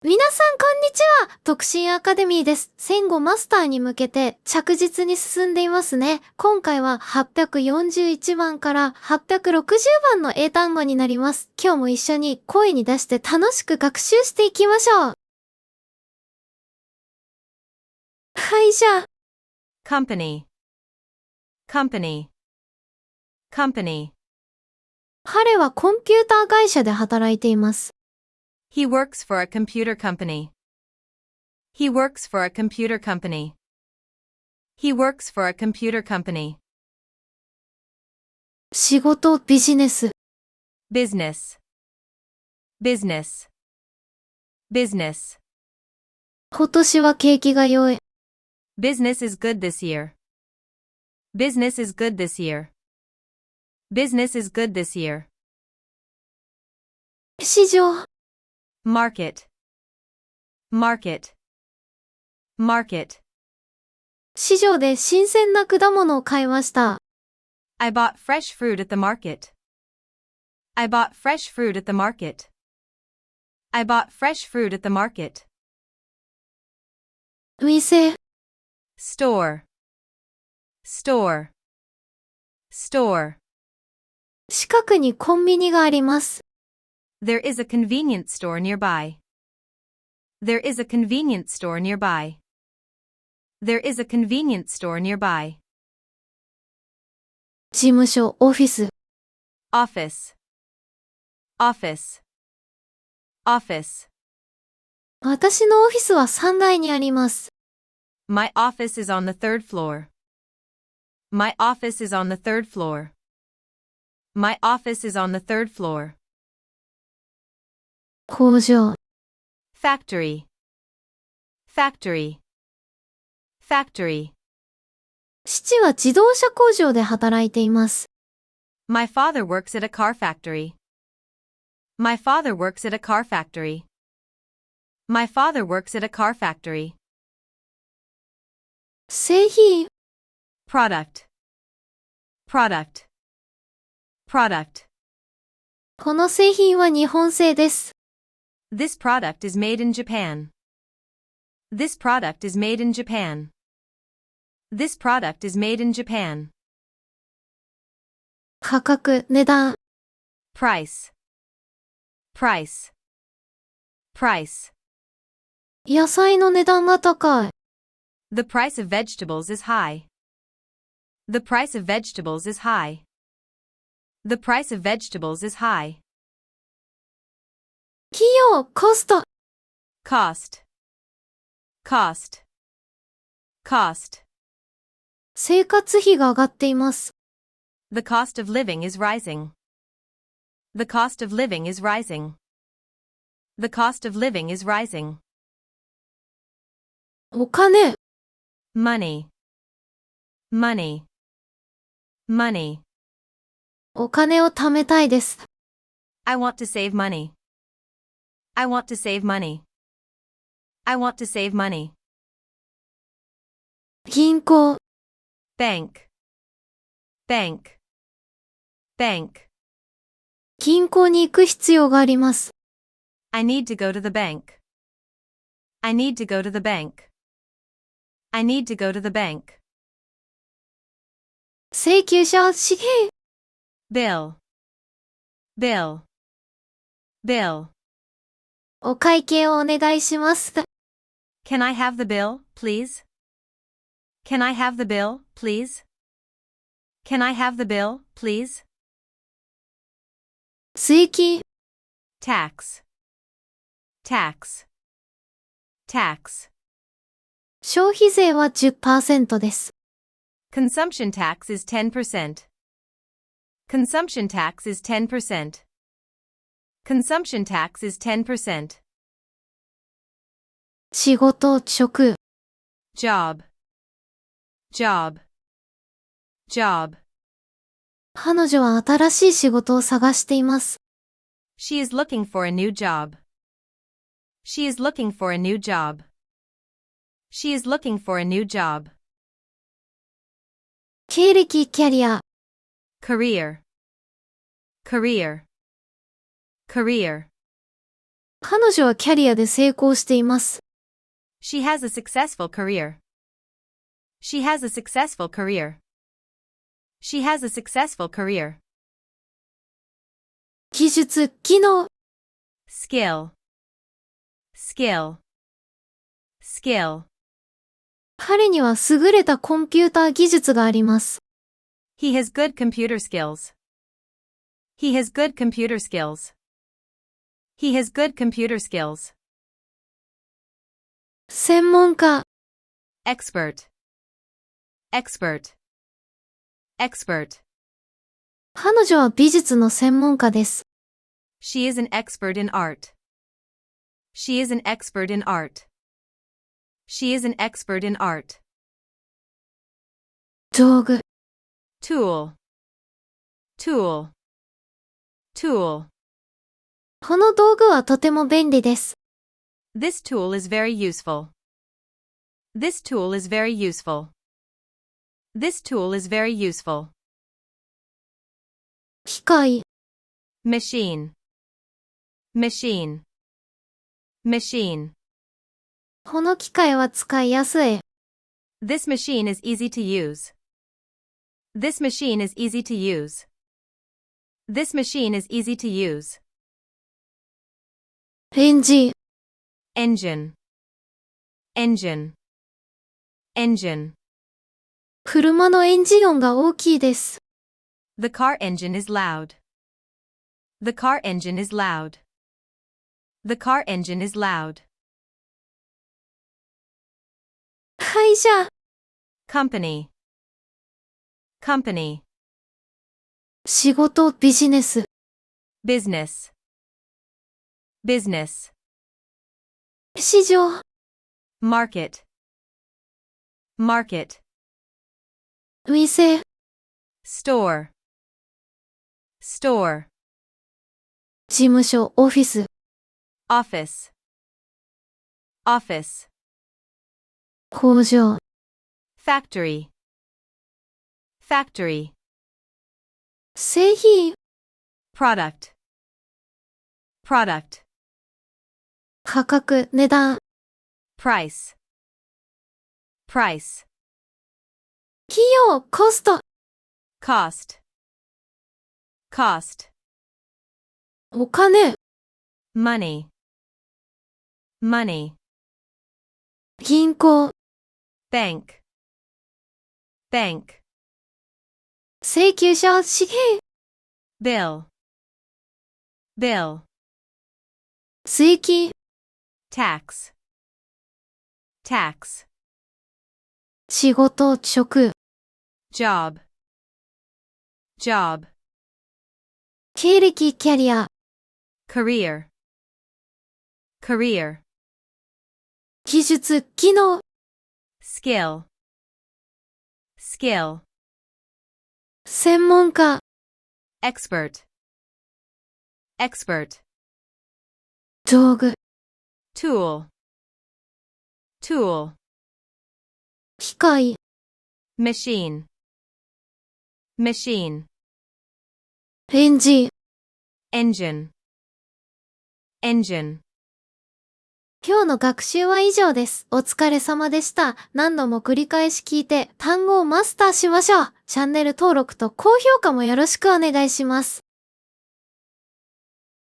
皆さんこんにちは。特進アカデミーです。戦後マスターに向けて着実に進んでいますね。今回は841番から860番の英単語になります。今日も一緒に声に出して楽しく学習していきましょう。会社、company, company, company. 彼はコンピューター会社で働いています。He works for a computer company. He works for a computer company. He works for a computer company. 仕事、ビジネス。Business, business, business. 今年は景気が良い。Business is good this year. Business is good this year. Business is good this year. 市場、Market, market, market. 市場で新鮮な果物を買いました。I bought fresh fruit at the market. I bought fresh fruit at the market. I bought fresh fruit at the market. 店、Store, store, store. 近くにコンビニがあります。There is a convenience store nearby. There is a convenience store nearby. There is a convenience store nearby. 事務所、オフィス。Office, office, office. 私のオフィスは3階にあります。My office is on the third floor. My office is on the third floor. My office is on the third floor. 工場、Factory, factory, factory. 父は自動車工場で働いています。My father works at a car factory. My father works at a car factory. My father works at a car factory. 製品、Product, product, product. この製品は日本製です。This product is made in Japan. This product is made in Japan. This product is made in Japan. 価格、値段、Price, price, price. 野菜の値段が高い。The price of vegetables is high. The price of vegetables is high. The price of vegetables is high. 費用、コスト、Cost, cost, cost. 生活費が上がっています。The cost of living is rising. The cost of living is rising. The cost of living is rising. お金、Money, money, money. お金を貯めたいです。I want to save money. I want to save money. I want to save money. 銀行、Bank, bank, bank. 銀行に行く必要があります。I need to go to the bank. I need to go to the bank. I need to go to the bank. 請求書、紙幣、Bill, bill, bill. お会計をお願いします。Can I have the bill, please? Can I have the bill, please? Can I have the bill, please? 税金、Tax, tax, tax. 消費税は 10% です。Consumption tax is 10%. Consumption tax is 10%. Consumption tax is 10%. 仕事、職、Job, job, job. 彼女は新しい仕事を探しています。She is looking for a new job. She is looking for a new job. She is looking for a new job. 経歴、キャリア、Career, career, career. 彼女はキャリアで成功しています。She has a successful career. She has a successful career. She has a successful career. 技術、技能。Skill. Skill. Skill. 彼には優れたコンピューター技術があります。He has good computer skills. He has good computer skills. He has good computer skills. 専門家。Expert. Expert. Expert. 彼女は美術の専門家です。She is an expert in art. She is an expert in art. She is an expert in art. 道具。Tool. Tool. Tool. この道具はとても便利です。This tool is very useful. This tool is very useful. This tool is very useful. 機械。Machine. Machine. Machine. この機械は使いやすい。This machine is easy to use. This machine is easy to use. This machine is easy to use. エンジン。Engine. Engine. Engine. 車のエンジン音が大きいです。The car engine is loud. The car engine is loud. The car engine is loud. 会社。Company. Company. 仕事、ビジネス。Business. Business. 市場。Market. Market. 店。Store. Store. 事務所、オフィス。Office. Office. 工場。Factory. Factory. 製品。Product. Product. 価格、値段。Price. Price. 費用、コスト。Cost. Cost. お金。Money. Money. 銀行。Bank. Bank. 請求書、紙幣。Bill. Bill. 税金。Tax. Tax. 仕事、職。Job. Job. 経歴、キャリア。Career. Career. 技術、技能。Skill. Skill. 専門家。Expert. Expert. 道具。Tool. Tool. 機械。Machine. Machine. エンジン。Engine. Engine. 今日の学習は以上です。お疲れ様でした。何度も繰り返し聞いて単語をマスターしましょう。チャンネル登録と高評価もよろしくお願いします。